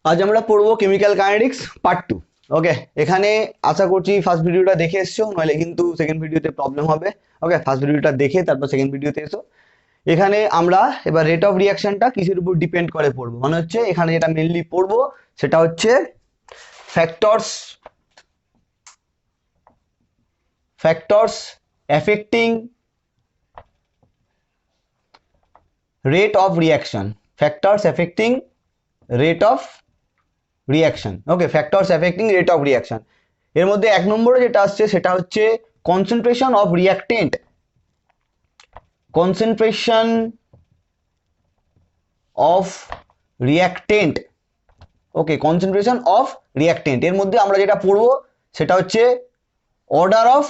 আজ আমরা পড়বো কেমিক্যাল কাইনেটিক্স পার্ট 2। ওকে, এখানে আশা করছি ফার্স্ট ভিডিওটা দেখে এসছো, নইলে কিন্তু সেকেন্ড ভিডিওতে প্রবলেম হবে। ওকে, ফার্স্ট ভিডিওটা দেখে তারপর সেকেন্ড ভিডিওতে এসো। এখানে আমরা এবার রেট অফ রিয়াকশনটা কিসের উপর ডিপেন্ড করে পড়বো, মানে হচ্ছে এখানে যেটা মেনলি পড়বো সেটা হচ্ছে factors factors affecting rate of reaction, factors affecting rate of reaction. Okay, factors affecting rate of reaction এর মধ্যে এক নম্বরে যেটা আসছে সেটা হচ্ছে concentration of reactant, concentration of reactant. Okay, concentration of reactant এর মধ্যে আমরা যেটা পড়বো সেটা হচ্ছে order of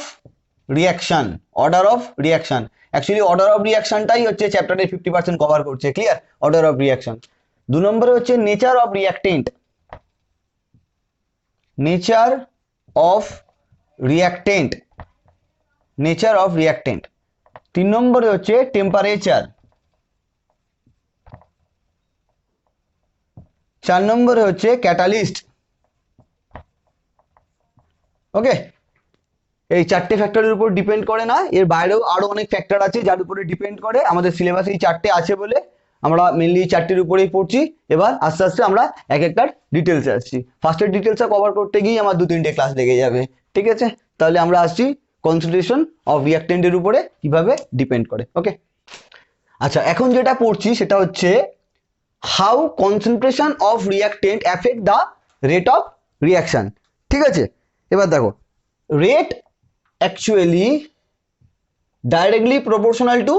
reaction, order of reaction. Actually order of রিয়াকশনটাই হচ্ছে চ্যাপ্টারের 50% কভার করছে। ক্লিয়ার? Order of reaction. দু নম্বরে হচ্ছে nature of reactant, nature of reactant, nature of reactant. তিন নম্বরে হচ্ছে টেম্পারেচার। চার নম্বরে হচ্ছে ক্যাটালিস্ট। ওকে, এই চারটে ফ্যাক্টরের উপর ডিপেন্ড করে না, এর বাইরেও আরো অনেক ফ্যাক্টর আছে যার উপরে ডিপেন্ড করে। আমাদের সিলেবাসে এই চারটে আছে বলে আমরা মেনলি এই চারটির উপরেই পড়ছি। এবার আস্তে আস্তে আমরা এক একটার ডিটেলসে আসছি। ফার্স্টের ডিটেলসটা কভার করতে গিয়ে আমার 2-3টে ক্লাস লেগে যাবে। ঠিক আছে, তাহলে আমরা আসছি কনসেন্ট্রেশন অফ রিয়াক্টেন্টের উপরে কিভাবে ডিপেন্ড করে। ওকে, আচ্ছা, এখন যেটা পড়ছি সেটা হচ্ছে how concentration of reactant affect the rate of reaction. ঠিক আছে, এবার দেখো, rate actually directly proportional to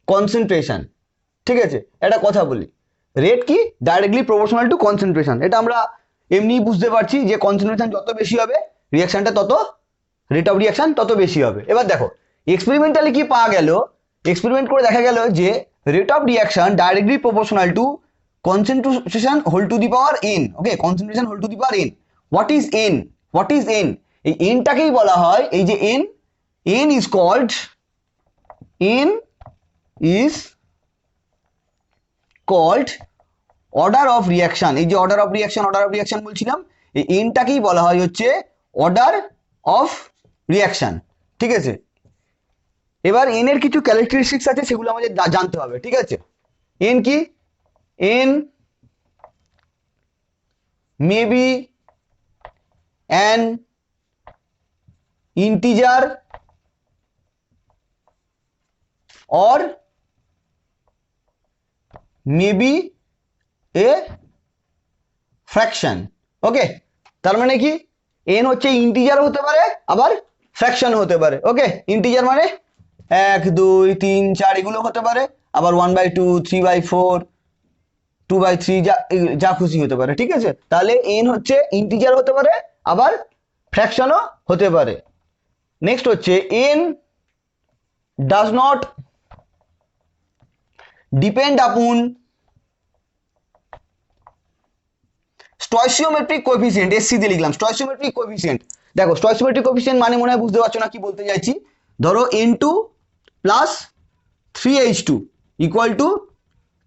concentration। ঠিক আছে, একটা কথা বলি, রেট কি ডাইরেক্টলি প্রপোর্শনাল টু কনসেন্ট্রেশন। এটা আমরা এমনি বুঝতে পারছি যে কনসেন্ট্রেশন যত বেশি হবে রিয়াকশনটা তত, রেট অফ রিয়াকশন তত বেশি হবে। এবার দেখো এক্সপেরিমেন্টালি কি পাওয়া গেল, এক্সপেরিমেন্ট করে দেখা গেল যে rate of reaction directly proportional to concentration whole to the power N. Okay, concentration whole to the power N. What is N? What is N? এই এনটাকেই বলা হয়, এই যে N, N is called, N is called order of reaction. এই যে order of reaction, order of reaction বলছিলাম, এই এনটাকেই বলা হয় হচ্ছে অর্ডার অফ রিয়াকশন। ঠিক আছে, এবার এন এর কিছু ক্যারেক্টারিস্টিক্স আছে, সেগুলো আমাদের জানতে হবে। ঠিক আছে, এন কি? N may be an integer or maybe a fraction। ওকে, তার মানে কি n হচ্ছে ইন্টিজার হতে পারে আবার ফ্র্যাকশন হতে পারে। ওকে, ইন্টিজার মানে 1 2 3 4 এগুলো হতে পারে, আবার 1/2 3/4 2/3 যা যা খুশি হতে পারে। ঠিক আছে, তাহলে n হচ্ছে ইন্টিজার হতে পারে আবার ফ্র্যাকশনও হতে পারে। নেক্সট হচ্ছে n does not depend upon stoichiometric coefficient. SC দিয়ে লিখলাম স্টয়চিওমেট্রিক কোএফিসিয়েন্ট। দেখো স্টয়চিওমেট্রিক কোএফিসিয়েন্ট মানে মনে হয় বুঝতে পারছো না কি বলতে চাইছি। ধরো n2 plus 3h2 equal to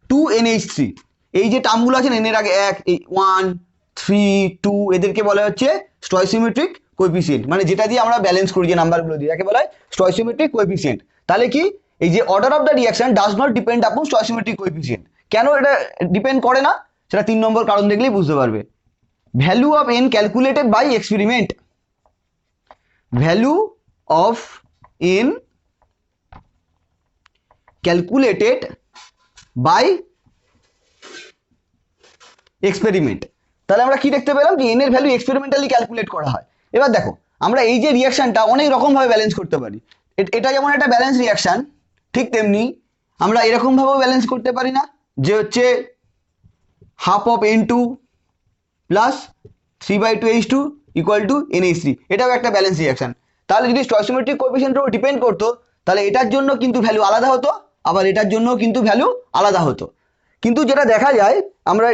2nh3। এই যে টার্মগুলো আছে n এর আগে 1 1 3 2, এদেরকে বলা হচ্ছে স্টয়চিওমেট্রিক কোএফিসিয়েন্ট, মানে যেটা দিয়ে আমরা ব্যালেন্স করি যে নাম্বারগুলো দিয়ে, একে বলা হয় স্টয়চিওমেট্রিক কোএফিসিয়েন্ট। তাহলে কি এই যে order of the reaction does not depend upon stoichiometric coefficient. কেন এটা ডিপেন্ড করে না সেটা 3 নম্বর কারণ দেখলেই বুঝতে পারবে। Value of n calculated by experiment, value of n calculated by experiment. তাহলে আমরা কি দেখতে পেলাম যে n এর ভ্যালু এক্সপেরিমেন্টালি ক্যালকুলেট করা হয়। এবার দেখো আমরা এই যে রিয়াকশনটা অনেক রকম ভাবে ব্যালেন্স করতে পারি। এটা যেমন একটা ব্যালেন্স রিয়াকশন, ঠিক তেমনি আমরা এরকম ভাবেও ব্যালেন্স করতে পারি না, যে হচ্ছে half of n2 plus 3/2h2 equal to NH3। এটাও একটা ব্যালেন্স রিয়াকশন। তাহলে যদি স্টয়চিওমেট্রিক কোএফিসিয়েন্টের উপর ডিপেন্ড করতো তাহলে এটার জন্য কিন্তু ভ্যালু আলাদা হতো, আবার এটার জন্য কিন্তু ভ্যালু আলাদা হতো। কিন্তু যেটা দেখা যায়, আমরা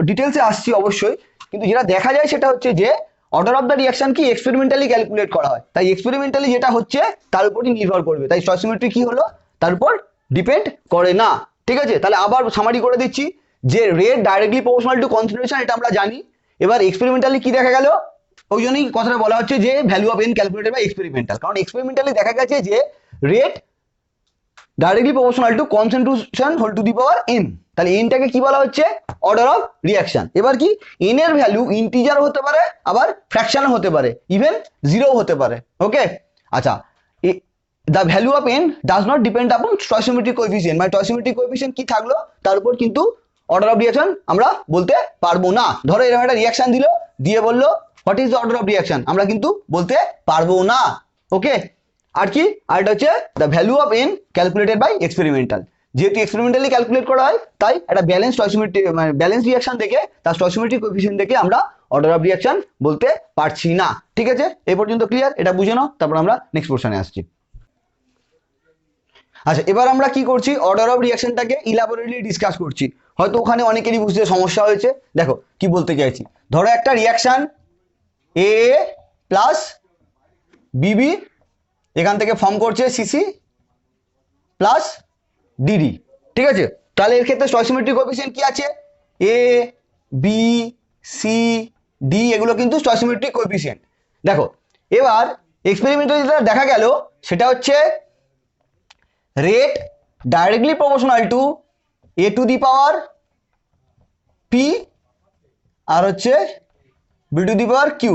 ডিটেলসে আসছি অবশ্যই, কিন্তু যেটা দেখা যায় সেটা হচ্ছে যে অর্ডার অফ দ্য রিয়াকশন কি এক্সপেরিমেন্টালি ক্যালকুলেট করা হয়, তাই এক্সপেরিমেন্টালি যেটা হচ্ছে তার উপরই নির্ভর করবে। তাই স্টয়চিওমেট্রি কি হলো, তার উপর ডিপেন্ড করে না। ঠিক আছে, তাহলে আবার সামারি করে দিচ্ছি যে rate directly proportional to concentration, এটা আমরা জানি। এবার এক্সপেরিমেন্টালি কি দেখা গেল, ওই জন্যই কথাটা বলা হচ্ছে যে value of N calculated by experimental, কারণ এক্সপেরিমেন্টালি দেখা গেছে যে rate directly proportional to concentration whole to the power N. তাহলে এনটাকে কি বলা হচ্ছে, অর্ডার অফ রিয়াকশন। এবার কি, এন এর ভ্যালু ইন্টিজার হতে পারে, আবার ফ্র্যাকশনও হতে পারে, ইভেন জিরো হতে পারে। ওকে, আচ্ছা, the value of N does not depend upon stoichiometric coefficient, মানে স্টয়চিওমেট্রিক কোএফিসিয়েন্ট কি থাকলো তার উপর কিন্তু অর্ডার অফ রিয়াকশন আমরা বলতে পারবো না। ধরো এরকম একটা রিয়াকশন দিল, দিয়ে বললো what is the order of reaction, আমরা কিন্তু বলতে পারবো না। ওকে, আর কি, আর এটা হচ্ছে the value of N calculated by experimental. যেহেতু এক্সপেরিমেন্টালি ক্যালকুলেট করা হয়, তাই একটা ব্যালেন্স স্টয়চিওমেট্রিক, মানে ব্যালেন্স রিয়াকশন দেখে, তার স্টয়চিওমেট্রিক কোএফিসিয়েন্ট দেখে আমরা অর্ডার অফ রিয়াকশন বলতে পারছি না। ঠিক আছে, এই পর্যন্ত ক্লিয়ার? এটা বুঝে নাও, তারপর আমরা নেক্সট পোর্শনে আসছি। আচ্ছা, এবার আমরা কি করছি, অর্ডার অফ রিয়াকশনটাকে ইলাবোরেটলি ডিসকাস করছি। হয়তো ওখানে অনেকেরই বুঝতে সমস্যা হয়েছে। দেখো কি বলতে চাইছি, ধরো একটা রিয়াকশন এ প্লাস বিবি এখান থেকে ফর্ম করছে সিসি প্লাস ডিডি। ঠিক আছে, তাহলে এর ক্ষেত্রে স্টয়চিওমেট্রিক কোএফিসিয়েন্ট কি আছে, এ বি সি ডি, এগুলো কিন্তু স্টয়চিওমেট্রিক কোএফিসিয়েন্ট। দেখো এবার এক্সপেরিমেন্টালি যেটা দেখা গেল সেটা হচ্ছে rate directly proportional to A to the power P আর হচ্ছে B to the power Q.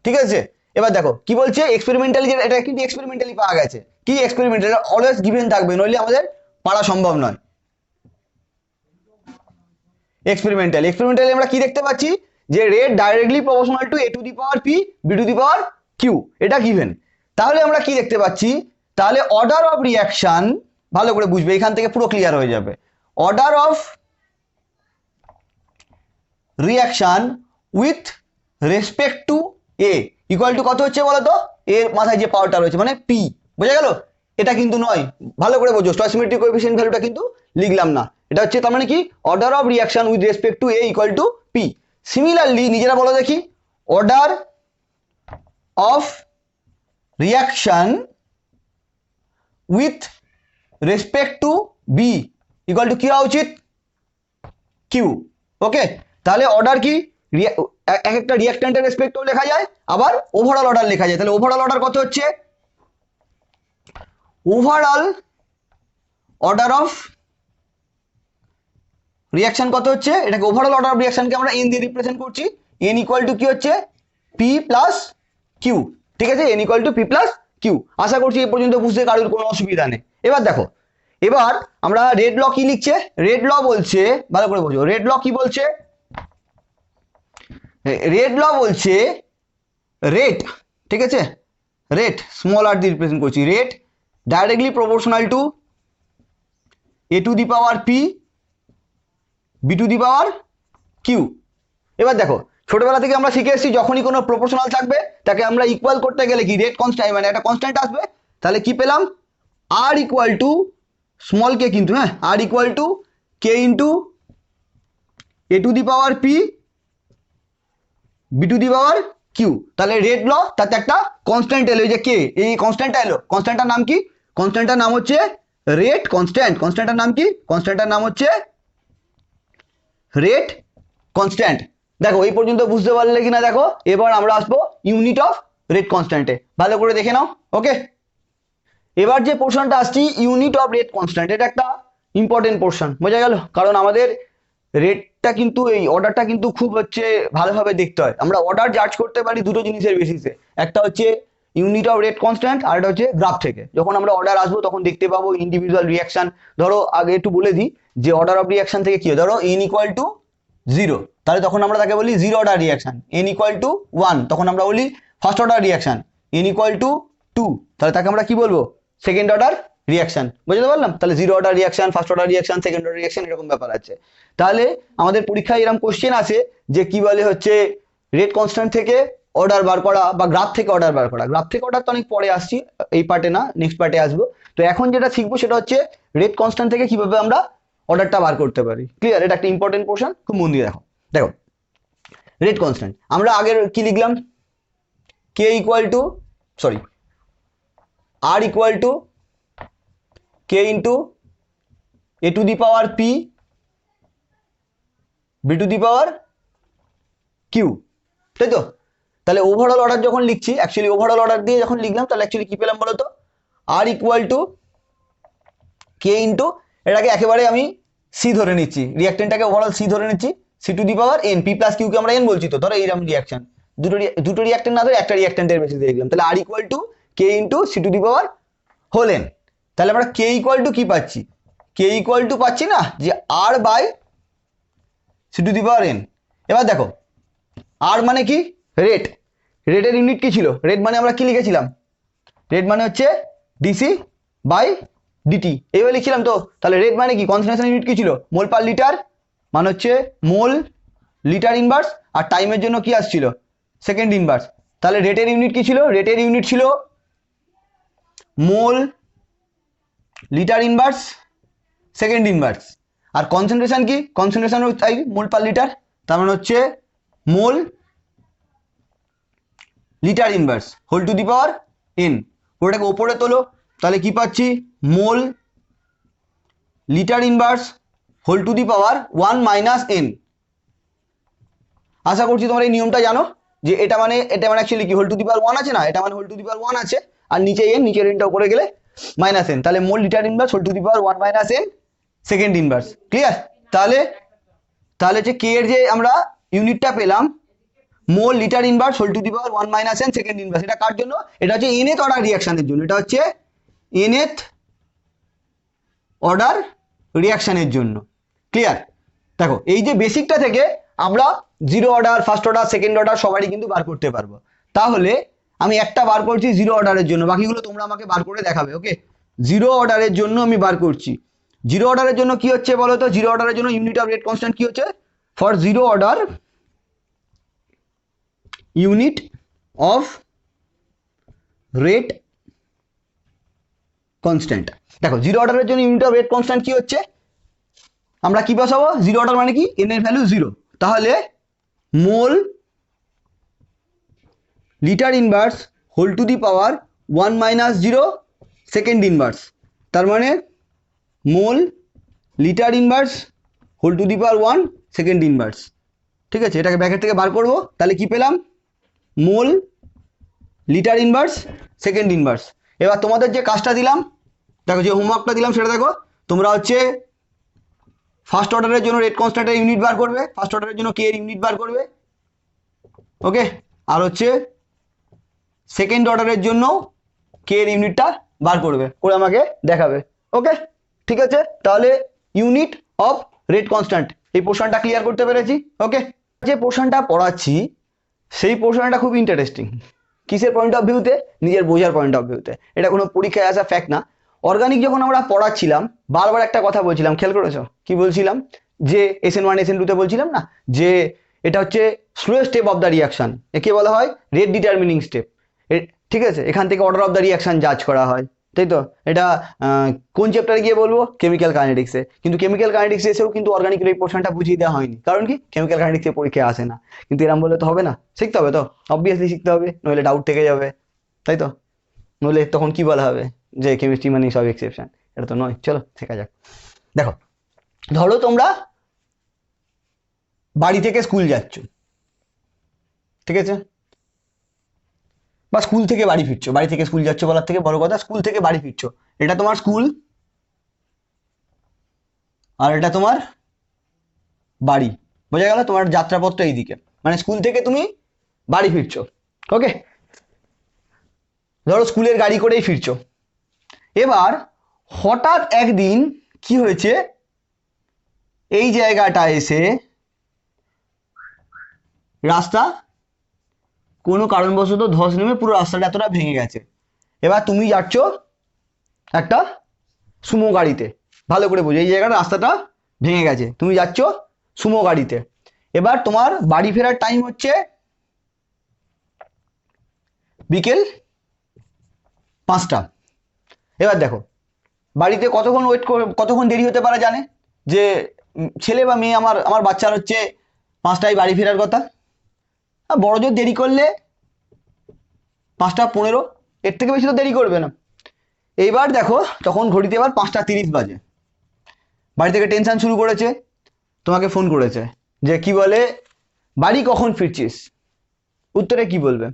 ঠিক আছে, এবার দেখো কি বলছে এক্সপেরিমেন্টালি, যেটা এটা কিন্তু এক্সপেরিমেন্টালি পাওয়া গেছে। কি এক্সপেরিমেন্টাল, অলওয়েজ গিভেন থাকবে, নইলে আমাদের পারা সম্ভব নয়। এক্সপেরিমেন্টালি আমরা কি দেখতে পাচ্ছি, যে rate directly proportional to A to the power P B to the power Q, এটা গিভেন। তাহলে আমরা কি দেখতে পাচ্ছি, তাহলে অর্ডার অফ রিয়াকশন, ভালো করে বুঝবে, এখান থেকে পুরো ক্লিয়ার হয়ে যাবে। Order of reaction with respect to A equal two কত হচ্ছে বলতো, এর মাথায় যে পাওয়ারটা রয়েছে মানে পি, বোঝা গেল? এটা কিন্তু নয়, ভালো করে বোঝো, স্টয়চিওমেট্রিক কোএফিসিয়েন্ট ভ্যালুটা কিন্তু লিখলাম না। এটা হচ্ছে তার মানে কি, order of reaction with respect to A equal to P. Similarly নিজেরা বলো দেখি, order of reaction with respect to B equal to কি হওয়া উচিত, কিউ। ওকে, তাহলে অর্ডার কি, এক একটা রিঅ্যাকট্যান্টের রেসপেক্টেও লেখা যায়, আবার ওভারঅল অর্ডার লেখা যায়। তাহলে ওভারঅল অর্ডার কত হচ্ছে, ওভারঅল অর্ডার অফ রিয়াকশন কত হচ্ছে, এটাকে ওভারঅল অর্ডার অফ রিয়াকশনকে আমরা এন দিয়ে রিপ্রেজেন্ট করছি। এন ইকুয়াল টু কি হচ্ছে, পি প্লাস কিউ। ঠিক আছে, N equal to P plus Q. আশা করছি এই পর্যন্ত বুঝতে কারোর কোনো অসুবিধা নেই। এবার দেখো, এবার আমরা রেড ল কি লিখছে, রেড ল বলছে, ভালো করে বোঝো, রেড ল কি বলছে, রেড ল বলছে রেট, ঠিক আছে, রেট স্মল আর দিয়ে রিপ্রেজেন্ট করছি, rate directly proportional to A to the power P B to the power Q. এবার দেখো ছোটবেলা থেকে আমরা শিখে এসেছি, যখনই কোনো প্রপোর্শনাল থাকবে তাকে আমরা ইকুয়াল করতে গেলে কি, রেট কনস্ট্যান্ট, মানে একটা কনস্ট্যান্ট আসবে। তাহলে কি পেলাম, R equal to small K, কিন্তু হ্যাঁ, R equal to K into A to the power P B to the power Q. তাহলে রেট ল, তাতে একটা কনস্ট্যান্ট এলো, এই যে কে, এই কনস্ট্যান্টটা এলো, কনস্ট্যান্টটার নাম কি, কনস্ট্যান্টটার নাম হচ্ছে রেট কনস্ট্যান্ট। কনস্ট্যান্টটার নাম কি, কনস্ট্যান্টটার নাম হচ্ছে রেট কনস্ট্যান্ট। দেখো এই পর্যন্ত বুঝতে পারলে কিনা দেখো, এবার আমরা আসবো ইউনিট অফ রেট কনস্ট্যান্টে, ভালো করে দেখে নাও। ওকে, এবার যে পোর্শনটা আসছি ইউনিট অফ রেট কনস্ট্যান্ট, এটা একটা ইম্পর্টেন্ট পোর্শন, বোঝা গেল? কারণ আমাদের রেটটা কিন্তু, এই অর্ডারটা কিন্তু খুব হচ্ছে ভালোভাবে দেখতে হয়। আমরা অর্ডার জাজ করতে পারি দুটো জিনিসের বেসিসে, একটা হচ্ছে ইউনিট অফ রেট কনস্ট্যান্ট, আর একটা হচ্ছে গ্রাফ থেকে। যখন আমরা অর্ডার আসবো তখন দেখতে পাবো ইন্ডিভিজুয়াল রিয়াকশন। ধরো আগে একটু বলে দিই যে অর্ডার অফ রিয়াকশন থেকে কি হয়, ধরো এন ইকুয়াল টু 0, তাহলে তখন আমরা তাকে বলি zero order reaction. N equal to 1, তখন আমরা বলি first order reaction. N equal to 2, তাহলে তাকে আমরা কি বলবো, সেকেন্ড অর্ডার রিয়াকশন। বুঝতে পারলাম? তাহলে zero order reaction, first order reaction, second order reaction, এরকম ব্যাপার আছে। তাহলে আমাদের পরীক্ষায় এরকম কোশ্চেন আছে যে কি বলে হচ্ছে রেট কনস্ট্যান্ট থেকে অর্ডার বার করা, বা গ্রাফ থেকে অর্ডার বার করা। গ্রাফ থেকে অর্ডার তো অনেক পরে আসছি, এই পার্টে না, নেক্সট পার্টে আসবো। তো এখন যেটা শিখবো সেটা হচ্ছে রেট কনস্ট্যান্ট থেকে কিভাবে আমরা অর্ডারটা বার করতে পারি। ক্লিয়ার? এটা একটা ইম্পর্টেন্ট পোর্শন, খুব মন দিয়ে দেখো। দেখো রেট কনস্ট্যান্ট আমরা আগের কি লিখলাম, K equal to, sorry, R equal to K into A to the power P B to the power Q, তাই তো? তাহলে ওভারঅল অর্ডার যখন লিখছি, অ্যাকচুয়ালি ওভারঅল অর্ডার দিয়ে যখন লিখলাম, তাহলে অ্যাকচুয়ালি কি পেলাম বলো তো? আর ইকুয়াল টু কে ইন্টু, এটাকে একেবারে আমি সি ধরে নিচ্ছি, রিয়াক্টেন্টটাকে ওভারঅল সি ধরে নিচ্ছি, C to the power N, P plus কিউকে আমরা এন বলছি, তো ধরো এইরকম রিয়াকশন, দুটো রিয়াক্টেন্ট না ধরে একটা রিয়াক্টেন্টের বেসিসে লিখলাম, তাহলে R equal to K into C to the power whole N. তাহলে আমরা কে ইকুয়াল টু কি পাচ্ছি? কে ইকুয়াল টু পাচ্ছি না যে R by C to the power N. এবার দেখো আর মানে কি? রেট। রেটের ইউনিট কি ছিল? রেট মানে আমরা কি লিখেছিলাম? রেট মানে হচ্ছে ডিসি বাই ডিটি, এইভাবে লিখছিলাম তো। তাহলে রেট মানে কি? কনসেন্ট্রেশন ইউনিট কি ছিল? মোল পার লিটার, মানে হচ্ছে মোল লিটার ইনভার্স, আর টাইমের জন্য কি আসছিল? Second inverse. তাহলে রেটের ইউনিট কি ছিল? রেটের ইউনিট ছিল mole litre inverse second inverse. আর কনসেন্ট্রেশন কি? কনসেন্ট্রেশন তাই মোল পার লিটার, তার মানে হচ্ছে mole litre inverse whole to the power N. ওটাকে ওপরে তোলো, তাহলে কি পাচ্ছি? Mole litre inverse whole to the power 1 minus N. আশা করছি তোমরা এই নিয়মটা জানো, যে এটা মানে অ্যাকচুয়ালি কি হোল টু দি পাওয়ার 1 আছে না, এটা মানে হোল টু দি পাওয়ার 1 আছে, আর নিচে এন, নিচের এনটা উপরে গেলে মাইনাস এন, তাহলে mole litre inverse whole to the power 1 minus N second inverse. Clear? তাহলে যে কে এর যে আমরা ইউনিটটা পেলাম mole litre inverse whole to the power 1 minus N second inverse, এটা কার জন্য? এটা হচ্ছে nth অর্ডার রিঅ্যাকশনের জন্য, এটা হচ্ছে nth অর্ডার রিঅ্যাকশনের জন্য। ক্লিয়ার? দেখো এই যে বেসিকটা থেকে আমরা zero order, first order, second order সবারই কিন্তু বার করতে পারবো। তাহলে আমি একটা বার করছি জিরো অর্ডারের জন্য, বাকিগুলো তোমরা আমাকে বার করে দেখাবে। ওকে, জিরো অর্ডারের জন্য আমি বার করছি। জিরো অর্ডারের জন্য কি হচ্ছে বলো তো? জিরো অর্ডারের জন্য ইউনিট অফ রেট কনস্ট্যান্ট কি হচ্ছে? For zero order unit of rate constant. দেখো জিরো অর্ডারের জন্য ইউনিট অফ রেট কনস্ট্যান্ট কি হচ্ছে? আমরা কি বসাবো? জিরো অর্ডার মানে কি? এন এর ভ্যালু জিরো, তাহলে mole litre inverse whole to the power 1 minus zero second inverse, তার মানে mole litre inverse whole to the power 1 second inverse. ঠিক আছে, এটাকে ব্র্যাকেট থেকে বার করবো, তাহলে কি পেলাম? Mole litre inverse second inverse. এবার তোমাদের যে কাজটা দিলাম, দেখো যে হোমওয়ার্কটা দিলাম সেটা দেখো, তোমরা হচ্ছে ফার্স্ট অর্ডারের জন্য রেট কনস্ট্যান্টের ইউনিট বার করবে, ফার্স্ট অর্ডারের জন্য কে এর ইউনিট বার করবে। ওকে, আর হচ্ছে সেকেন্ড অর্ডারের জন্য কে এর ইউনিটটা বার করবে, করে আমাকে দেখাবে। ওকে, ঠিক আছে, তাহলে ইউনিট অফ রেট কনস্ট্যান্ট এই পোর্শনটা ক্লিয়ার করতে পেরেছি। ওকে, যে পোর্শনটা পড়াচ্ছি সেই পোর্শনটা খুব ইন্টারেস্টিং। কিসের পয়েন্ট অফ ভিউতে? নিজের বোঝার পয়েন্ট অফ ভিউতে। এটা কোনো পরীক্ষায় আসা ফ্যাক্ট না। অর্গানিক যখন আমরা পড়াচ্ছিলাম বারবার একটা কথা বলছিলাম, খেয়াল করেছো? কি বলছিলাম? যে SN1 SN2 বলছিলাম না, যে এটা হচ্ছে slow step of the reaction, একে বলা হয় রেট ডিটারমিনিং স্টেপ। ঠিক আছে, এখান থেকে অর্ডার অফ দ্য রিয়াকশন জাজ করা হয়, তাই তো? এটা কোন চ্যাপ্টারে গিয়ে বলবো? কেমিক্যাল কাইনেটিক্সে। কিন্তু কেমিক্যাল কাইনেটিক্সে এসেও কিন্তু অর্গানিকের এই পোর্শনটা বুঝিয়ে দেওয়া হয়নি, কারণ কি? কেমিক্যাল কাইনেটিক্সের পরীক্ষায় আসে না। কিন্তু এরকম বললে তো হবে না, শিখতে হবে তো, অবভিয়াসলি শিখতে হবে, নইলে ডাউট থেকে যাবে, তাই তো? নইলে তখন কি বলা হবে? যে কেমিস্ট্রি মানে সব এক্সেপশন, এটা তো নয়। চলো শেখা যাক। দেখো, ধরো তোমরা বাড়ি থেকে স্কুল যাচ্ছ, ঠিক আছে, বা স্কুল থেকে বাড়ি ফিরছো। বাড়ি থেকে স্কুল যাচ্ছ বলার থেকে বড় কথা, স্কুল থেকে বাড়ি ফিরছো। এটা তোমার স্কুল আর এটা তোমার বাড়ি, বোঝা গেল? তোমার যাত্রাপথ এইদিকে, মানে স্কুল থেকে তুমি বাড়ি ফিরছো। ওকে, ধরো স্কুলের গাড়ি করেই ফিরছো। এবার হঠাৎ একদিন কি হয়েছে? এই জায়গাটা এসে রাস্তা কোনো কারণবশত ধস নেমে পুরো রাস্তাটা এতটা ভেঙে গেছে। এবার তুমি যাচ্ছ একটা সুমো গাড়িতে, ভালো করে বুঝো, এই জায়গাটা রাস্তাটা ভেঙে গেছে, তুমি যাচ্ছ সুমো গাড়িতে। এবার তোমার বাড়ি ফেরার টাইম হচ্ছে বিকেল 5টা। এবার দেখো বাড়িতে কতক্ষণ ওয়েট করে, কতক্ষণ দেরি হতে পারে জানে? যে ছেলে বা মেয়ে, আমার বাচ্চার হচ্ছে 5টায় বাড়ি ফেরার কথা, বড় জোর দেরি করলে 5টা 15, এর থেকে বেশি তো দেরি করবে না। এইবার দেখো তখন ঘড়িতে এবার 5টা 30 বাজে, বাড়ি থেকে টেনশন শুরু করেছে, তোমাকে ফোন করেছে যে কি বলে বাড়ি কখন ফিরছিস, উত্তরে কি বলবে?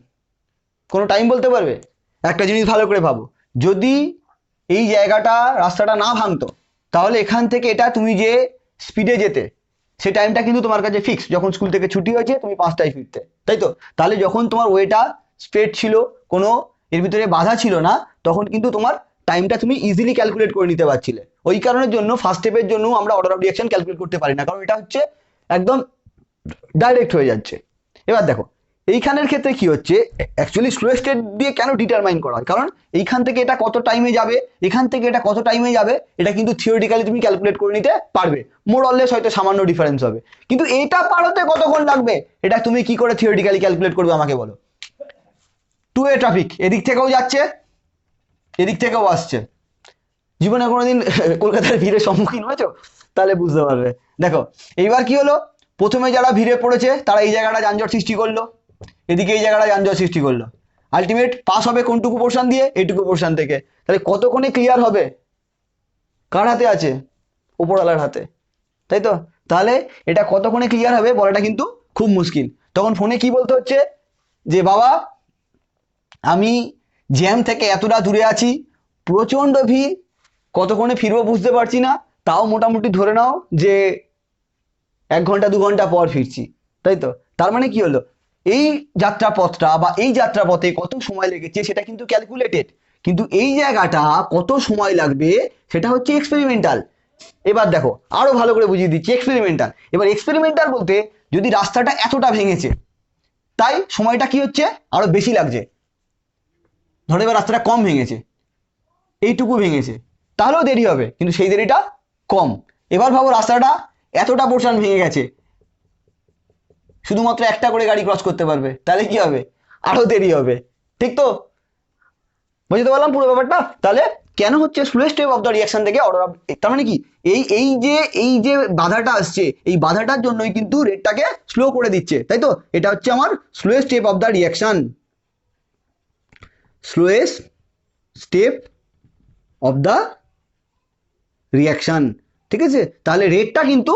কোনো টাইম বলতে পারবে? একটা জিনিস ভালো করে ভাবো, যদি এই জায়গাটা রাস্তাটা না ভাঙতো তাহলে এখান থেকে এটা তুমি যে স্পিডে যেতে সেই টাইমটা কিন্তু তোমার কাছে ফিক্স, যখন স্কুল থেকে ছুটি হয়েছে তুমি 5টায় ফিরতে, তাই তো? তাহলে যখন তোমার ওয়েটা স্ট্রেট ছিল, কোনো এর ভিতরে বাধা ছিল না, তখন কিন্তু তোমার টাইমটা তুমি ইজিলি ক্যালকুলেট করে নিতে পারছিলে। ওই কারণের জন্য ফার্স্ট স্টেপের জন্য আমরা অর্ডার অফ রিঅ্যাকশন ক্যালকুলেট করতে পারি না, কারণ এটা হচ্ছে একদম ডাইরেক্ট হয়ে যাচ্ছে। এবার দেখো এইখানের ক্ষেত্রে কি হচ্ছে, অ্যাকচুয়ালি স্লো স্টেট দিয়ে কেন ডিটারমাইন করা হয়, কারণ এইখান থেকে এটা কত টাইমে যাবে, এখান থেকে এটা কত টাইমে যাবে, এটা কিন্তু থিওরিটিক্যালি তুমি ক্যালকুলেট করে নিতে পারবে, মোর অললেস হয়তো সামান্য ডিফারেন্স হবে, কিন্তু এটা পার হতে কতক্ষণ লাগবে এটা তুমি কি করে থিওরিটিক্যালি ক্যালকুলেট করবে আমাকে বলো? টু ওয়ে ট্রাফিক, এদিক থেকেও যাচ্ছে এদিক থেকেও আসছে। জীবনে কোনোদিন কলকাতার ভিড়ের সম্মুখীন হয়েছো? তাহলে বুঝতে পারবে। দেখো এইবার কি হলো, প্রথমে যারা ভিড়ে পড়েছে তারা এই জায়গাটা যানজট সৃষ্টি করলো, এদিকে এই জায়গাটা যানজট সৃষ্টি করলো, আলটিমেট পাস হবে কোনটুকু পোর্শন দিয়ে? এইটুকু পোর্শন থেকে। তাহলে কতক্ষণে ক্লিয়ার হবে? কার হাতে আছে? উপরওয়ালার হাতে, তাই তো? তাহলে এটা কতক্ষণে ক্লিয়ার হবে বলাটা কিন্তু খুব মুশকিল। তখন ফোনে কি বলতে হচ্ছে যে বাবা আমি জ্যাম থেকে এতটা দূরে আছি, প্রচণ্ড ভিড়, কতক্ষণে ফিরবো বুঝতে পারছি না, তাও মোটামুটি ধরে নাও যে 1 ঘন্টা 2 ঘন্টা পর ফিরছি, তাই তো? তার মানে কি হলো, এই যাত্রাপথটা বা এই যাত্রাপথে কত সময় লেগেছে সেটা কিন্তু ক্যালকুলেটেড, কিন্তু এই জায়গাটা কত সময় লাগবে সেটা হচ্ছে এক্সপেরিমেন্টাল। এবার দেখো আরো ভালো করে বুঝিয়ে দিচ্ছি এক্সপেরিমেন্টাল। এবার এক্সপেরিমেন্টাল বলতে যদি রাস্তাটা এতটা ভেঙেছে তাই সময়টা কি হচ্ছে আরো বেশি লাগছে, ধরো এবার রাস্তাটা কম ভেঙেছে, এইটুকু ভেঙেছে, তাহলেও দেরি হবে কিন্তু সেই দেরিটা কম। এবার ভাবো রাস্তাটা এতটা পোর্শন ভেঙে গেছে, শুধুমাত্র একটা করে গাড়ি ক্রস করতে পারবে, তাহলে কি হবে? আরো দেরি হবে, ঠিক তো? বুঝতে পারলাম পুরো ব্যাপারটা? তাহলে কেন হচ্ছে slowest step of the reaction থেকে অর্ডার অফ, তার মানে কি এই যে বাধাটা আসছে এই বাধাটার জন্যই কিন্তু রেটটাকে স্লো করে দিচ্ছে, তাই তো? এটা হচ্ছে আমার slowest step of the reaction, slowest step of the reaction, ঠিক আছে? তাহলে রেটটা কিন্তু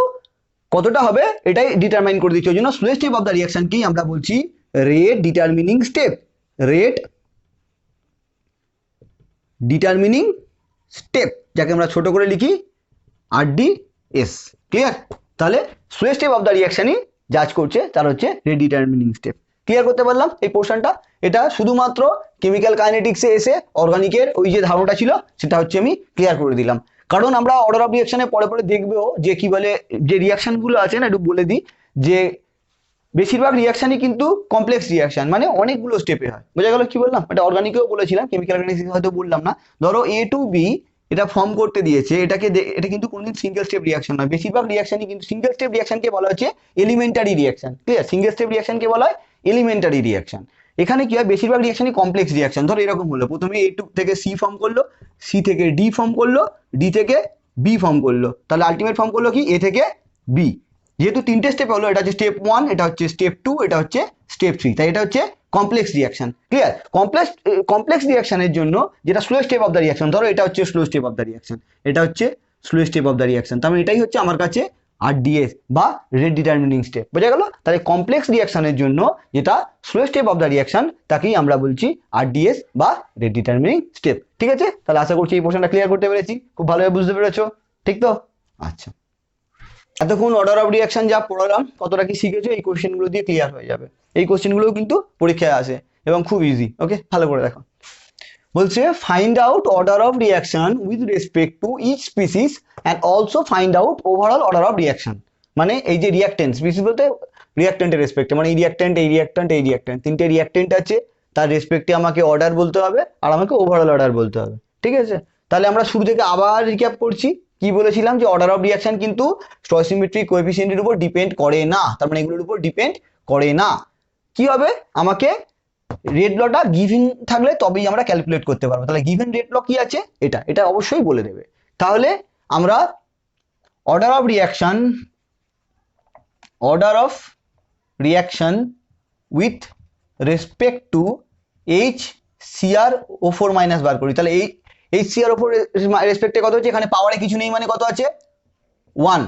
কতটা হবে এটাই ডিটারমাইন করে দিচ্ছে, ওই জন্য স্লোয়েস্ট স্টেপ অফ দ্য রিঅ্যাকশনকেই আমরা বলছি rate determining step, rate determining step, যাকে আমরা ছোট করে লিখি RDS, ক্লিয়ার? তাহলে স্লোয়েস্ট স্টেপ অফ দ্য রিঅ্যাকশনই জাজ করছে তার হচ্ছে রেট ডিটারমিনিং স্টেপ। ক্লিয়ার করতে পারলাম এই পোর্শনটা? এটা শুধুমাত্র কেমিক্যাল কাইনেটিক্সে এসে অর্গানিকের ওই যে ধারণাটা ছিল সেটা হচ্ছে আমি ক্লিয়ার করে দিলাম, কারণ আমরা অর্ডার অফ রিঅ্যাকশনে পরে পরে দেখবো যে কি বলে যে রিঅ্যাকশনগুলো আছে না, একটু বলে দিই যে বেশিরভাগ রিঅ্যাকশনই কিন্তু কমপ্লেক্স রিঅ্যাকশন, মানে অনেকগুলো স্টেপে হয়। বোঝা গেল কি বললাম? এটা অর্গানিকেও বলেছিলাম, কেমিক্যাল অর্গানিক্সে হয়তো বললাম না। ধরো A to B এটা ফর্ম করতে দিয়েছে, এটা কিন্তু কোনোদিন সিঙ্গেল স্টেপ রিঅ্যাকশন নয়, বেশিরভাগ রিঅ্যাকশনই কিন্তু সিঙ্গেল স্টেপ রিঅ্যাকশনকে বলা হচ্ছে elementary reaction, clear? Single step রিঅ্যাকশনকে বলা হয় এলিমেন্টারি রিঅ্যাকশন। এখানে কি হয়, বেশিরভাগ রিঅ্যাকশনই কমপ্লেক্স রিঅ্যাকশন। ধরো এরকম হলো, প্রথমে A থেকে C ফর্ম করলো, C থেকে D ফর্ম করলো, D থেকে B ফর্ম করলো, তাহলে আলটিমেট ফর্ম করলো কি A থেকে B। যেহেতু 3টে স্টেপ হলো, এটা হচ্ছে স্টেপ 1, এটা হচ্ছে স্টেপ 2, এটা হচ্ছে স্টেপ 3, তাই এটা হচ্ছে কমপ্লেক্স রিঅ্যাকশন, ক্লিয়ার? কমপ্লেক্স রিঅ্যাকশনের জন্য যেটা slow step of the reaction, ধরো এটা হচ্ছে slow step of the reaction, এটা হচ্ছে slow step of the reaction, তার মানে এটাই হচ্ছে আমার কাছে RDS বা রেট ডিটারমিনিং স্টেপ। বোঝা গেল? তাহলে কমপ্লেক্স রিঅ্যাকশনের জন্য যেটা slow step of the reaction তাকেই আমরা বলছি RDS বা রেট ডিটারমিনিং স্টেপ, ঠিক আছে? তাহলে আশা করছি এই পোর্শনটা ক্লিয়ার করতে পেরেছি, খুব ভালোভাবে বুঝতে পেরেছো, ঠিক তো? আচ্ছা, এতক্ষণ অর্ডার অফ রিঅ্যাকশন যা পড়ালাম কতটা কি শিখেছো এই কোশ্চেনগুলো দিয়ে ক্লিয়ার হয়ে যাবে। এই কোশ্চেনগুলোও কিন্তু পরীক্ষায় আসে এবং খুব ইজি। ওকে, ভালো করে দেখো, বলছে find out order of reaction with respect to each species and also find out overall order of reaction. মানে এই যে রিঅ্যাকটেন্ট, স্পিসিস বলতে রিঅ্যাকটেন্টের রেসপেক্টে, মানে এই রিঅ্যাকটেন্ট এই রিঅ্যাকটেন্ট এই রিঅ্যাকটেন্ট, 3টে রিঅ্যাকটেন্ট আছে, তার রেসপেক্টে আমাকে অর্ডার বলতে হবে আর আমাকে ওভারঅল অর্ডার বলতে হবে, ঠিক আছে? তাহলে আমরা শুরু থেকে আবার রিক্যাপ করছি, কি বলেছিলাম যে অর্ডার অফ রিঅ্যাকশন কিন্তু স্টয়কিওমেট্রিক কোএফিসিয়েন্টের উপর ডিপেন্ড করে না, তার মানে এগুলোর উপর ডিপেন্ড করে না। কি হবে, আমাকে রেট লটা গিভেন থাকলে তবেই আমরা ক্যালকুলেট করতে পারবো। তাহলে গিভেন রেট ল কি আছে এটা অবশ্যই বলে দেবে। তাহলে আমরা order of reaction with respect to HCrO4 minus বার করি। তাহলে এই HCrO4 রেসপেক্টে কত হচ্ছে, এখানে পাওয়ারে কিছু নেই মানে কত আছে 1,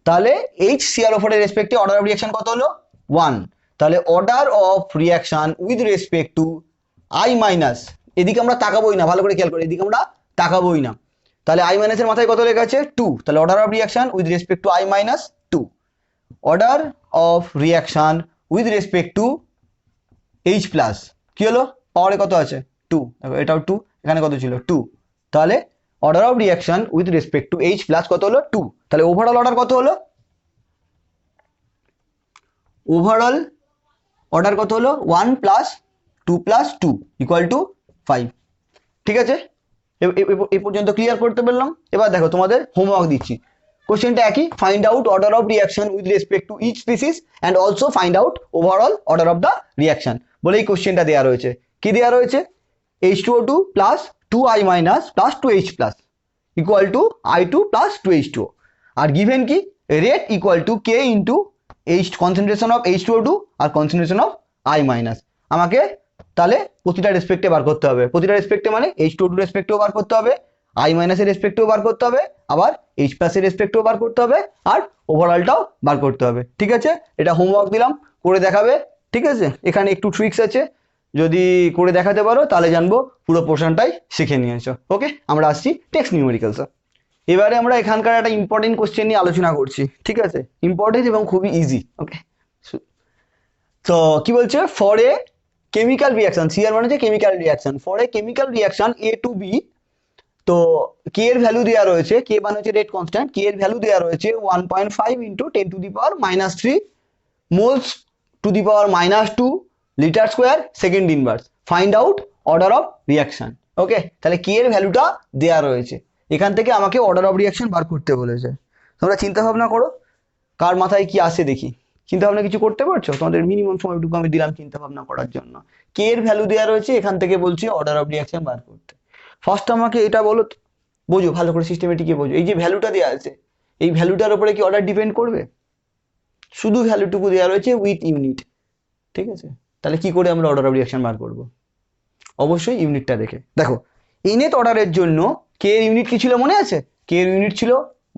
তাহলে এইচ সিআরও4 এর রেসপেক্টে অর্ডার অফ রিয়াকশন কত হলো 1। তাহলে order of reaction with respect two I minus, এদিকে আমরা তাকাবোই না, ভালো করে খেয়াল করে, এদিকে আমরা তাকাবোই না। তাহলে আই মাইনাসের মাথায় কত লেখা আছে 2, তাহলে order of reaction with respect two I minus 2, order of reaction with respect two H plus, কি হলো পাওয়ারে কত আছে 2, দেখো এটাও 2, এখানে কত ছিল 2, তাহলে order of reaction with respect two H plus কত হলো 2, তাহলে ওভারঅল অর্ডার কত হলো, ওভারঅল অর্ডার কত হলো 1 প্লাস 2 প্লাস 2 ইকুয়াল টু 5। ঠিক আছে, এই পর্যন্ত ক্লিয়ার করতে পারলাম। এবার দেখো তোমাদের হোমওয়ার্ক দিচ্ছি, কোশ্চেনটা একই, find out order of reaction with respect to each species and also find out overall order of the reaction বলে এই কোশ্চেনটা দেওয়া রয়েছে। কি দেওয়া রয়েছে, H2O2 plus 2I minus plus 2H plus equal to I2 plus 2H2O, আর given কি rate equal to K into H concentration of H2O2 আর কনসেন্ট্রেশন অফ I মাইনাস। আমাকে তাহলে প্রতিটা রেসপেক্টে বার করতে হবে, প্রতিটা রেসপেক্টে মানে H2O2 রেসপেক্টেও বার করতে হবে, I মাইনাসের রেসপেক্টেও বার করতে হবে, আবার H প্লাসের রেসপেক্টেও বার করতে হবে, আর ওভারঅলটাও বার করতে হবে। ঠিক আছে, এটা হোমওয়ার্ক দিলাম, করে দেখাবে। ঠিক আছে, এখানে একটু ট্রিক্স আছে, যদি করে দেখাতে পারো তাহলে জানবো পুরো পোর্শনটাই শিখে নিয়েছো। ওকে, আমরা আসছি টেক্সট নিউমেরিক্যালস। এবারে আমরা এখানকার একটা ইম্পর্টেন্ট কোশ্চেন নিয়ে আলোচনা করছি। ঠিক আছে, ইম্পর্টেন্ট এবং খুবই ইজি। ওকে, তো কি বলছে, for a chemical reaction, CR মানে হচ্ছে chemical reaction, for a chemical reaction A to B, তো কে এর ভ্যালু দেওয়া রয়েছে, কে মানে হচ্ছে রেট কনস্ট্যান্ট, কে এর ভ্যালু দেওয়া রয়েছে 1.5 into 10⁻³ moles to the power -2 litre square second inverse, find out order of reaction. Okay, তাহলে কে এর ভ্যালুটা দেওয়া রয়েছে, এখান থেকে আমাকে অর্ডার অফ রিয়াকশন বার করতে বলেছে। তোমরা চিন্তা ভাবনা করো, কার মাথায় কি আসে দেখি, চিন্তা ভাবনা কিছু করতে পারছো? তোমাদের মিনিমাম সময়টুকু আমি দিলাম চিন্তা ভাবনা করার জন্য। কে এর ভ্যালু দেওয়া রয়েছে, এখান থেকে বলছি অর্ডার অফ রিয়াকশন বার করতে। ফার্স্ট আমাকে এটা বলো, বোঝো ভালো করে, সিস্টেমেটিকে বোঝো, এই যে ভ্যালুটা দেওয়া আছে, এই ভ্যালুটার উপরে কি অর্ডার ডিপেন্ড করবে? শুধু ভ্যালুটুকু দেওয়া রয়েছে উইথ ইউনিট। ঠিক আছে, তাহলে কি করে আমরা অর্ডার অফ রিয়াকশন বার করব? অবশ্যই ইউনিটটা দেখে। দেখো, ইনেট অর্ডারের জন্য কে এর ইউনিট কি ছিল মনে আছে? কে এর ইউনিট ছিল,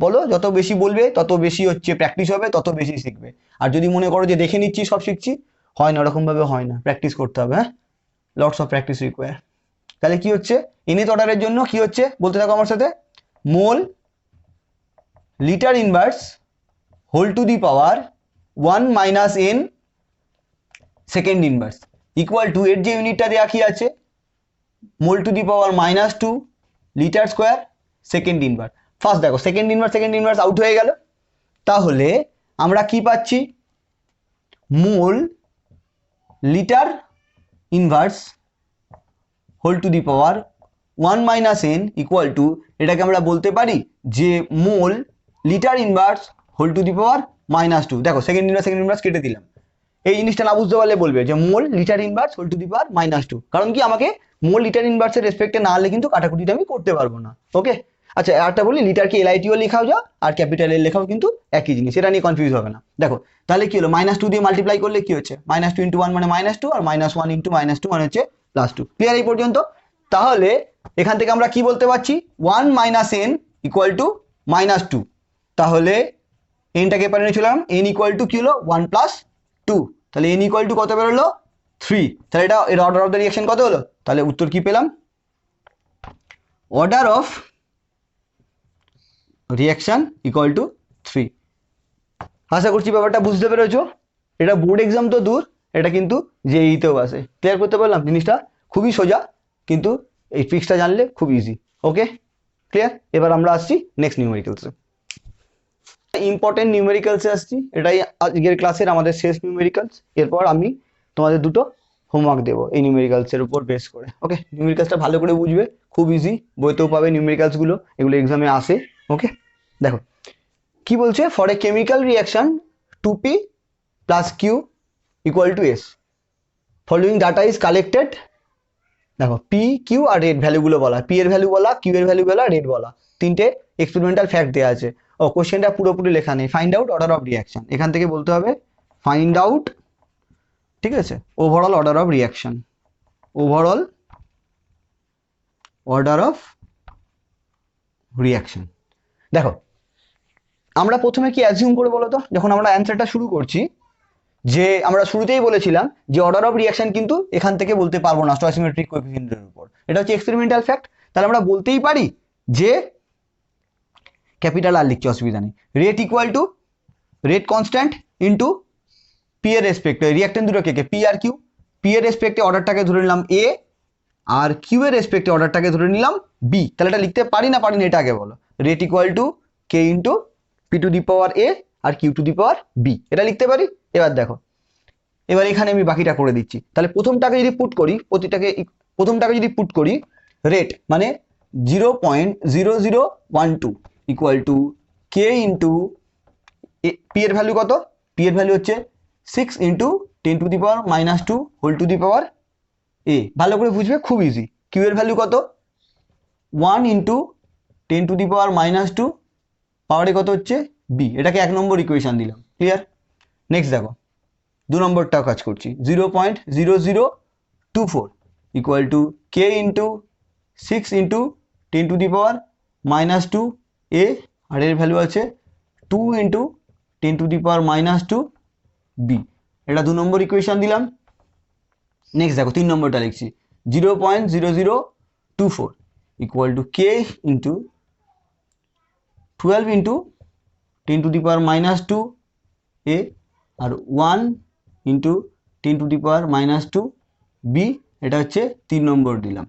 বলো, যত বেশি বলবে তত বেশি হচ্ছে প্র্যাকটিস হবে, তত বেশি শিখবে। আর যদি মনে করো যে দেখে নিচ্ছি সব শিখছি, হয় না, ওরকম ভাবে হয় না, প্র্যাকটিস করতে হবে। হ্যাঁ, লটস অফ প্র্যাকটিস রিকোয়ার। তাহলে কি হচ্ছে, ইনেট অর্ডারের জন্য কি হচ্ছে বলতে থাকো আমার সাথে, mole litre inverse whole to the power 1 minus n second inverse equal to, এর যে ইউনিটটা দেওয়া কি আছে, mole to the power -2 litre square second inverse. First দেখো, সেকেন্ড ইনভার্স আউট হয়ে গেল, তাহলে আমরা কি পাচ্ছি, mole litre inverse whole to the power 1 minus n equal to, এটাকে আমরা বলতে পারি যে mole litre inverse whole to the power -2। দেখো, সেকেন্ড ইনভার্স কেটে দিলাম, এই জিনিসটা না বুঝতে পারলে বলবে যে mole litre inverse whole to the power -2, কারণ কি আমাকে মোল লিটার ইনভার্সের রেসপেক্টে না হলে কিন্তু কাটাকুটিটা আমি করতে পারবো না। ওকে, আচ্ছা একটা বলি, লিটারকে LITO লেখাও যা আর ক্যাপিটাল এল লেখাও কিন্তু একই জিনিস, এটা নিয়ে কনফিউজ হবে না। দেখো তাহলে কি হলো, -2 দিয়ে মাল্টিপ্লাই করলে কি হচ্ছে, -2 ইন্টু 1 মানে -2, আর -1 ইন্টু -2 মানে হচ্ছে +2। ক্লিয়ার এই পর্যন্ত? তাহলে এখান থেকে আমরা কি বলতে পারছি, 1 মাইনাস n ইকুয়াল টু -2, তাহলে এনটাকে পারে নিয়ে চলে এলাম, n ইকুয়াল টু কি হলো 1 প্লাস 2, তাহলে n ইকুয়াল টু কত বেরোলো 3, তাহলে এটা এর অর্ডার অফ দ্য রিয়াকশন কত হলো, তাহলে উত্তর কি পেলাম, order of reaction equal to 3। আশা করছি ব্যাপারটা বুঝতে পেরেছো। এটা বোর্ড এক্সাম তো দূর, এটা কিন্তু JEE-তেও আসে। ক্লিয়ার করতে পারলাম জিনিসটা? খুবই সোজা, কিন্তু এই ট্রিক্সটা জানলে খুব ইজি। ওকে, ক্লিয়ার? এবার আমরা আসছি নেক্সট নিউমেরিক্যালসে, ইম্পর্টেন্ট নিউমেরিক্যালসে আসছি। এটাই আজকের ক্লাসের আমাদের শেষ নিউমেরিক্যালস। এরপর আমি তোমাদের দুটো হোমওয়ার্ক দেবো এই নিউমেরিক্যালসের উপর বেস করে। ওকে, নিউমেরিক্যালসটা ভালো করে বুঝবে, খুব ইজি, বইতেও পাবে নিউমেরিক্যালসগুলো, এগুলো এক্সামে আসে। ওকে, দেখো কি বলছে, for a chemical reaction 2p plus q equal to s, following data is collected. দেখো পি কিউ আর রেট ভ্যালুগুলো বলা, পি এর ভ্যালু বলা, কিউ এর ভ্যালু বলা, রেট বলা, তিনটে এক্সপেরিমেন্টাল ফ্যাক্ট দেওয়া আছে। ও কোশ্চেনটা পুরোপুরি লেখা নেই, find out order of reaction, এখান থেকে বলতে হবে ফাইন্ড আউট, ঠিক আছে, overall order of reaction, overall order of reaction. দেখো আমরা প্রথমে কি অ্যাজিউম করে বলো তো, যখন আমরা অ্যান্সারটা শুরু করছি, যে আমরা শুরুতেই বলেছিলাম যে অর্ডার অফ রিয়াকশন কিন্তু এখান থেকে বলতে পারবো না স্টয়কিওমেট্রিক কোএফিসিয়েন্টের উপর, এটা হচ্ছে এক্সপেরিমেন্টাল ফ্যাক্ট। তাহলে আমরা বলতেই পারি যে ক্যাপিটাল আর লিখছি, অসুবিধা নেই, rate equal two rate constant into P এর রেসপেক্টে রিয়াক্টেন্ট দুটো K P R Q, P এর রেসপেক্টে অর্ডারটাকে ধরে নিলাম এ, আর কিউ এর রেসপেক্টে অর্ডারটাকে ধরে নিলাম বি। তাহলে এটা লিখতে পারি না পারি না এটা আগে বলো। Rate equal to K into P to the power A আর Q to the power B, এটা লিখতে পারি। এবার দেখো, এবার এখানে আমি বাকিটা করে দিচ্ছি। তাহলে প্রথমটাকে যদি পুট করি রেট মানে 0.0012 equal to K into P এর ভ্যালু কত, পি এর ভ্যালু হচ্ছে 6 into 10 to the power -2 whole to the power A. ভালো করে বুঝবে, খুব ইজি। কিউ এর ভ্যালু কত, 1 ইন্টু 10 টু দি পাওয়ার -2 পাওয়ারে কত হচ্ছে বি। এটাকে 1 নম্বর ইকুয়েশন দিলাম, ক্লিয়ার। নেক্সট দেখো 2 নম্বরটাও কাজ করছি, 0.0024 equal to K into 6 into 10 to the power -2 A, আর এর ভ্যালু আছে 2 into 10 to the power -2 B. এটা 2 নম্বর ইকুয়েশন দিলাম। নেক্সট দেখো 3 নম্বরটা লিখছি, 0.0024 equal to K into 12 into 10 to the power -2 A, আর 1 into 10 to the power -2 B. এটা হচ্ছে 3 নম্বর দিলাম,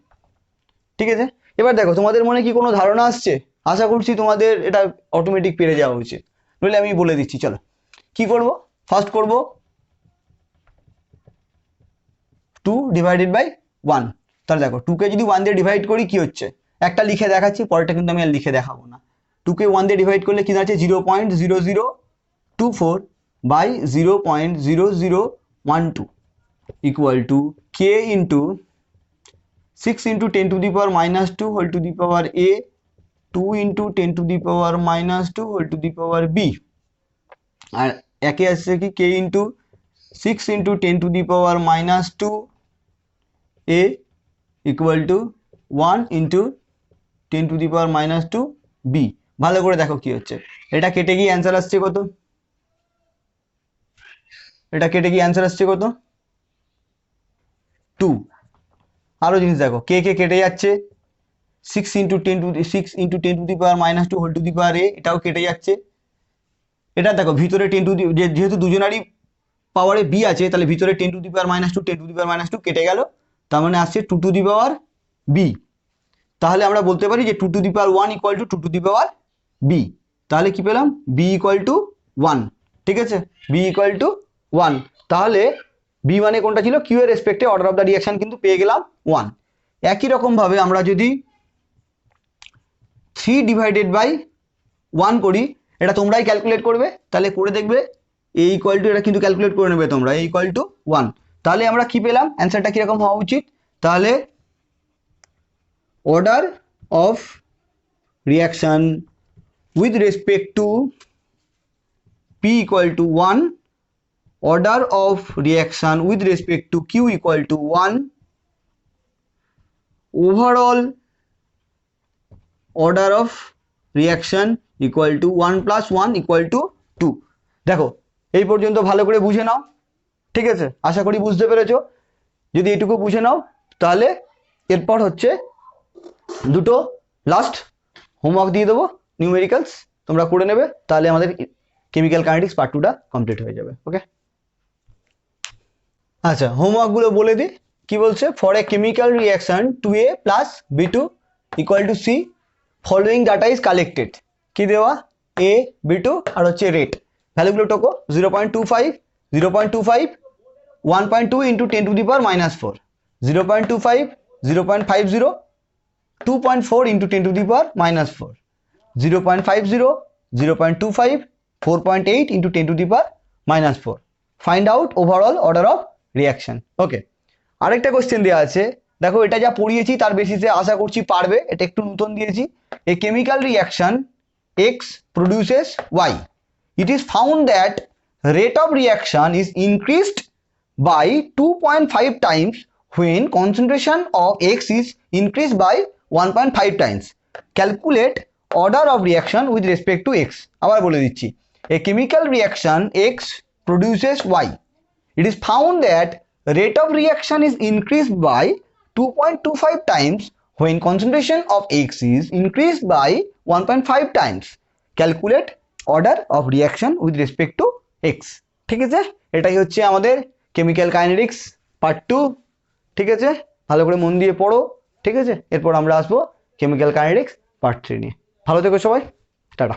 ঠিক আছে। এবার দেখো তোমাদের মনে কি কোনো ধারণা আসছে? আশা করছি তোমাদের এটা অটোমেটিক পেরে যাওয়া উচিত, নইলে আমি বলে দিচ্ছি। চলো কি করব, ফার্স্ট করব 2 ডিভাইডেড বাই 1। তাহলে দেখো 2 কে যদি 1 দিয়ে ডিভাইড করি কি হচ্ছে, একটা লিখে দেখাচ্ছি, পরেরটা কিন্তু আমি আর লিখে দেখাবো না। 2 কে 1 দিয়ে ডিভাইড করলে কি দাঁড়াচ্ছে, 0.0024 by 0.0012 equal to K into 6 into 10 to the power -2 whole to the power A, 2 into 10 to the power -2 whole to the power B. আর একে আসছে কি K into 6 into 10 to the power -2 A equal to 1 into 10 to the power -2 B. ভালো করে দেখো কি হচ্ছে, এটা কেটে গিয়ে অ্যান্সার আসছে কত, এটা কেটে গিয়ে অ্যান্সার আসছে কত 2। আরো জিনিস দেখো, কে কে কেটে যাচ্ছে, 6 into 10 to the power -2 whole to the power A, এটাও কেটে যাচ্ছে। এটা দেখো ভিতরে 10 টু দি, যেহেতু দুজনারই পাওয়ারে বি আছে, তাহলে ভিতরে 10 to the power -2 10 to the power -2 কেটে গেল, তার মানে আসছে 2 টু দি পাওয়ার বি। তাহলে আমরা বলতে পারি যে 2 to the power 1 equal to 2 to the power B. তাহলে কি পেলাম, বি ইকুয়াল টু 1, ঠিক আছে, বি ইকুয়াল টু 1। তাহলে বি মানে কোনটা ছিল, কিউ এর রেসপেক্টে অর্ডার অফ দ্য রিয়াকশন কিন্তু পেয়ে গেলাম 1। একই রকম ভাবে আমরা যদি 3 ডিভাইডেড বাই 1 করি, এটা তোমরাই ক্যালকুলেট করবে, তাহলে করে দেখবে এ ইকুয়াল টু, এটা কিন্তু ক্যালকুলেট করে নেবে তোমরা, এ ইকুয়াল টু 1। তাহলে আমরা কি পেলাম, অ্যান্সারটা কিরকম হওয়া উচিত, তাহলে order of reaction with respect to P equal to 1, order of reaction with respect to Q equal to 1, overall order of reaction equal to 1 plus 1 equal to 2। দেখো এই পর্যন্ত ভালো করে বুঝে নাও, ঠিক আছে, আশা করি বুঝতে পেরেছো। যদি এটুকু বুঝে নাও তাহলে এরপর হচ্ছে দুটো লাস্ট হোমওয়ার্ক দিয়ে দেবো, নিউমেরিক্যালস তোমরা করে নেবে, তাহলে আমাদের কেমিক্যাল কাইনেটিক্স পার্ট 2টা কমপ্লিট হয়ে যাবে। ওকে, আচ্ছা হোমওয়ার্কগুলো বলে দিই কি বলছে। For a chemical reaction 2A plus B2 equal to C, following data is collected. কি দেওয়া, A B2 আর হচ্ছে রেট, ভ্যালুগুলো টোকো 0.25 0.25 1.2 into 10 to the power -4, 0.25 0.50 2.4 into 10 to the power -4, 0.50 0.25 4.8 into 10 to the power -4। Find out overall order of reaction। ওকে, আরেকটা question দেওয়া আছে, দেখো এটা যা পড়িয়েছি তার বেসিসে আশা করছি পারবে, এটা একটু নতুন দিয়েছি। এ chemical reaction X produces Y, it is found that rate of reaction is increased by 2.5 times when concentration of X is increased by 1.5 times। Calculate order of reaction with respect to x. আবার বলে দিচ্ছি, a chemical reaction x produces y. It is found that rate of reaction is increased by 2.25 times when concentration of x is increased by 1.5 times. Calculate order of reaction with respect to x. ঠিক আছে, এটাই হচ্ছে আমাদের chemical kinetics part 2। ঠিক আছে, ভালো করে মন দিয়ে পড়ো। ঠিক আছে, এরপর আমরা আসবো কেমিক্যাল কাইনেটিক্স পার্ট 3 নিয়ে। ভালো থেকো সবাই, টাটা।